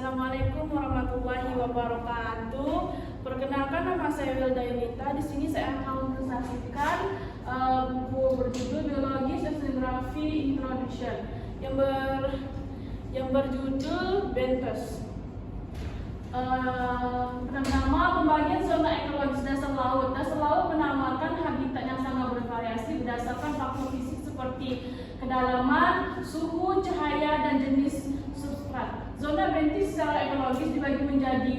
Assalamualaikum warahmatullahi wabarakatuh. Perkenalkan, nama saya Wilda Yunita. Di sini saya akan mensaksikan buku berjudul Biologi Stratigraphy Introduction yang berjudul Benthos. Pertama, pembagian zona ekologis dasar laut. Dasar laut menamakan habitat yang sangat bervariasi berdasarkan faktor fisik seperti kedalaman, suhu, cahaya, dan jenis substrat. Zona benthos secara ekologis dibagi menjadi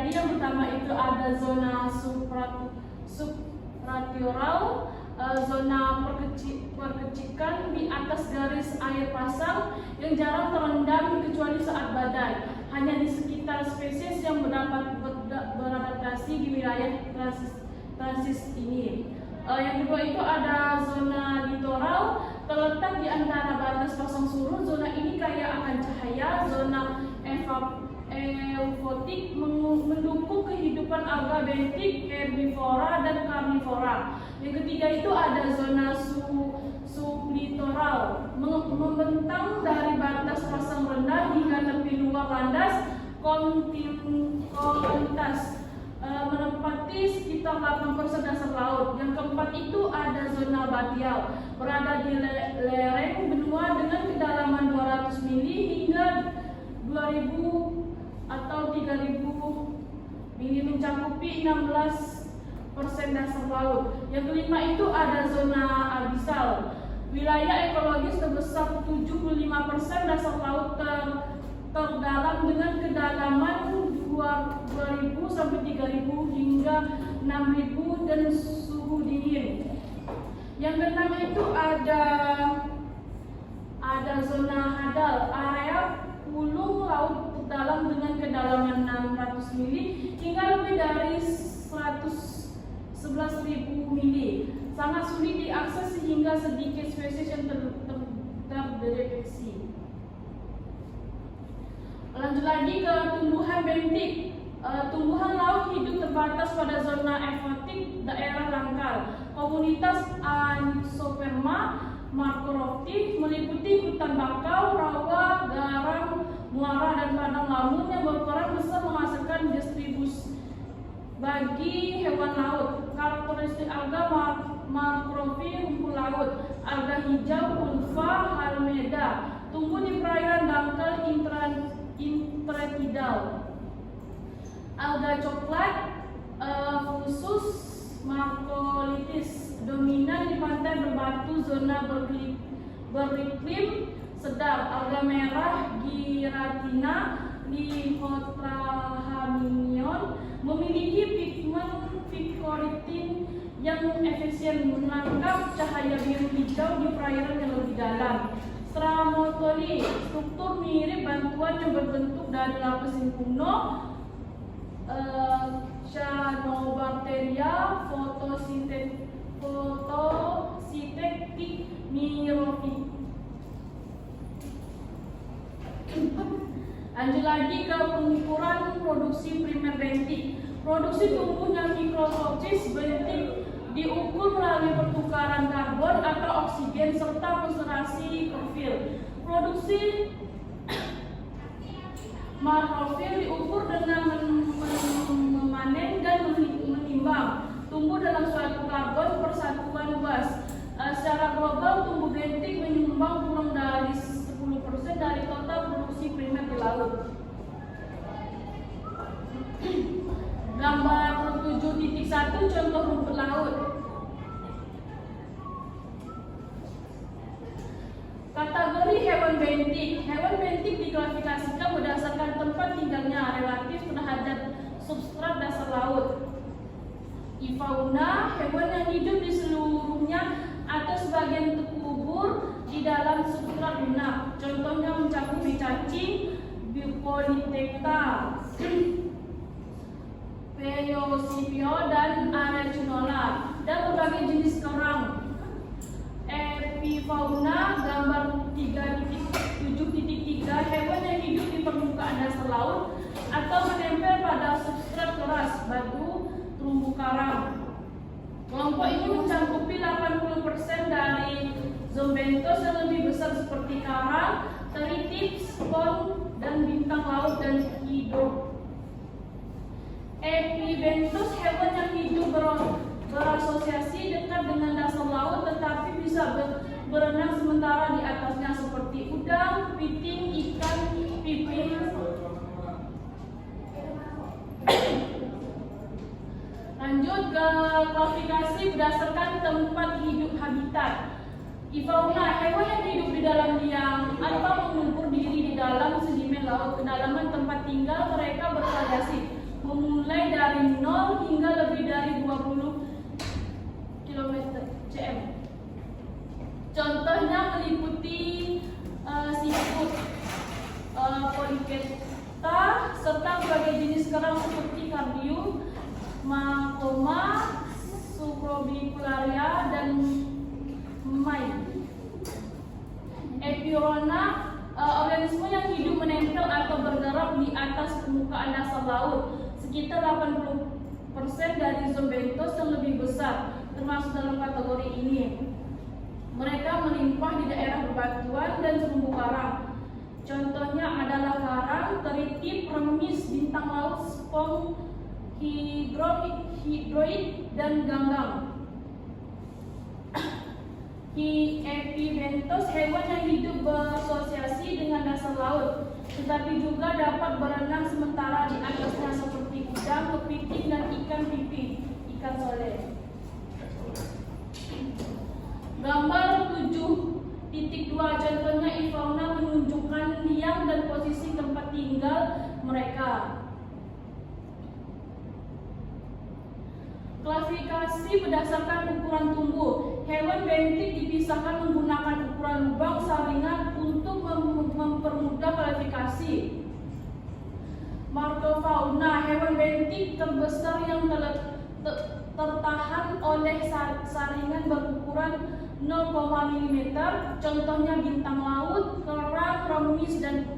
yang pertama itu ada zona subflatoral, zona perkecikan di atas garis air pasang yang jarang terendam kecuali saat badai, hanya di sekitar spesies yang dapat beradaptasi di wilayah transit ini. Yang kedua itu ada zona litoral, terletak di antara batas pasang surut. Zona ini kaya akan cahaya. Zona eufotik mendukung kehidupan alga bentik, herbivora, dan karnivora. Yang ketiga itu ada zona sublitoral, membentang dari batas pasang rendah hingga tepi luar landas kontinental, menempati sekitar 8% dasar laut. Yang keempat itu ada zona batial, berada di lereng benua dengan kedalaman 200 mili hingga 2000 atau 3000 mili, mencakupi 16% dasar laut. Yang kelima itu ada zona abisal, wilayah ekologis terbesar 75% dasar laut terdalam dengan kedalaman 2000 sampai 3000 hingga 6000 dan suhu dingin. Yang keenam itu ada zona hadal, area pulung laut terdalam dengan kedalaman 600 mili hingga lebih dari 11.000 mili. Sangat sulit diakses sehingga sedikit spesies yang terdeteksi. Lanjut lagi ke tumbuhan bentik. Tumbuhan laut hidup terbatas pada zona eksotik daerah dangkal. Komunitas Angiosperma macrophylla meliputi hutan bakau, rawa, garam, muara, dan padang lamun yang berperan besar menghasilkan distribusi bagi hewan laut. Karakteristik alga macrophylla rumput laut, alga hijau, ulva, halmeda, tumbuh di perairan dangkal intratidal. Alga coklat, Fusus macrolitis, dominan di pantai berbatu zona beriklim sedang. Alga merah, Giratina lihotrahaminion, memiliki pigmen picoritin yang efisien menangkap cahaya biru hijau di perairan yang lebih dalam. Stramotoli, struktur mirip bantuan yang berbentuk dari lapisin kuno. Cyanobacteria photosynthetic myrophyte. Lanjut lagi ke pengukuran produksi primer bentik. Produksi tumbuhnya mikroskopis bentik diukur melalui pertukaran karbon atau oksigen serta konsentrasi klorofil. Produksi makrofil diukur dengan memanen dan menimbang. Tumbuh dalam suatu karbon persatuan luas. Secara global, tumbuh bentik menyumbang kurang dari 10% dari total produksi primer di laut. Gambar 7.1 contoh rumput laut. Kategori hewan bentik. Hewan bentik diklasifikasikan berdasarkan tempat tinggalnya relatif terhadap substrat dasar laut. Fauna, hewan yang hidup di seluruhnya atau sebagian terkubur di dalam substrat lunak. Contohnya mencakupi cacing, Polytecta, Peosipio, dan Arachnula, dan berbagai jenis kerang. Epifauna, gambar 3.7.3, hewan yang hidup di permukaan dasar laut atau menempel pada substrat keras, batu, terumbu karang. Kelompok ini mencakupi 80% dari zoobenthos yang lebih besar seperti karang, teritip, spon, dan bintang laut dan hidup. Epibenthos hewan yang hidup berasosiasi dekat dengan dasar laut tetapi bisa berenang sementara di atasnya seperti udang, kepiting, ikan, pipih. Lanjut ke klasifikasi berdasarkan tempat hidup habitat. Fauna, hewan yang hidup di dalam liang atau mengumpul diri di dalam sedimen laut. Kedalaman tempat tinggal mereka bervariasi, memulai dari 0 hingga lebih dari 20 km cm. Contohnya meliputi siput, polychaeta, serta berbagai jenis kerang seperti kardium, makoma, suprobicularia, dan main. Epirona, organisme yang hidup menempel atau bergerak di atas permukaan dasar laut. Sekitar 80% dari zoobenthos yang lebih besar termasuk dalam kategori ini. Mereka melimpah di daerah bebatuan dan terumbu karang. Contohnya adalah karang, teritip, remis, bintang laut, spong, hidroid, dan ganggang. Epibenthos hewan yang hidup berasosiasi dengan dasar laut, tetapi juga dapat berenang sementara di atasnya seperti udang, kepiting, dan ikan pipih, ikan sole. Gambar 7.2 contohnya fauna menunjukkan liang dan posisi tempat tinggal mereka. Klasifikasi berdasarkan ukuran tubuh. Hewan bentik dipisahkan menggunakan ukuran lubang saringan untuk mempermudah klasifikasi. Macrofauna, hewan bentik terbesar yang tertahan oleh saringan berukuran 0, mm. Contohnya bintang laut, kerang, remis, dan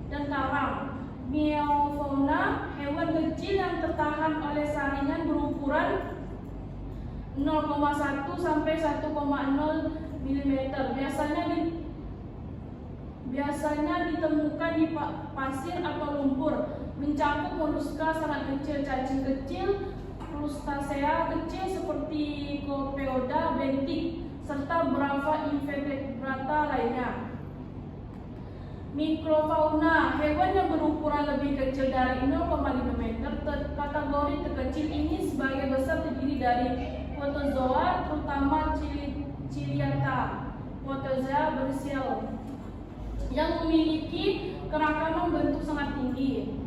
karang. Meofauna, hewan kecil yang tertahan oleh saringan berukuran 0,1 sampai 1,0 mm. Biasanya ditemukan di pasir atau lumpur. Mencakup moluska sangat kecil, cacing kecil, crustacea kecil seperti Copeoda bentik, serta beberapa invertebrata lainnya. Mikrofauna, hewan yang berukuran lebih kecil dari 0,5 meter. Kategori terkecil ini sebagian besar terdiri dari protozoa, terutama Ciliata, protozoa bersel, yang memiliki kerangka bentuk sangat tinggi.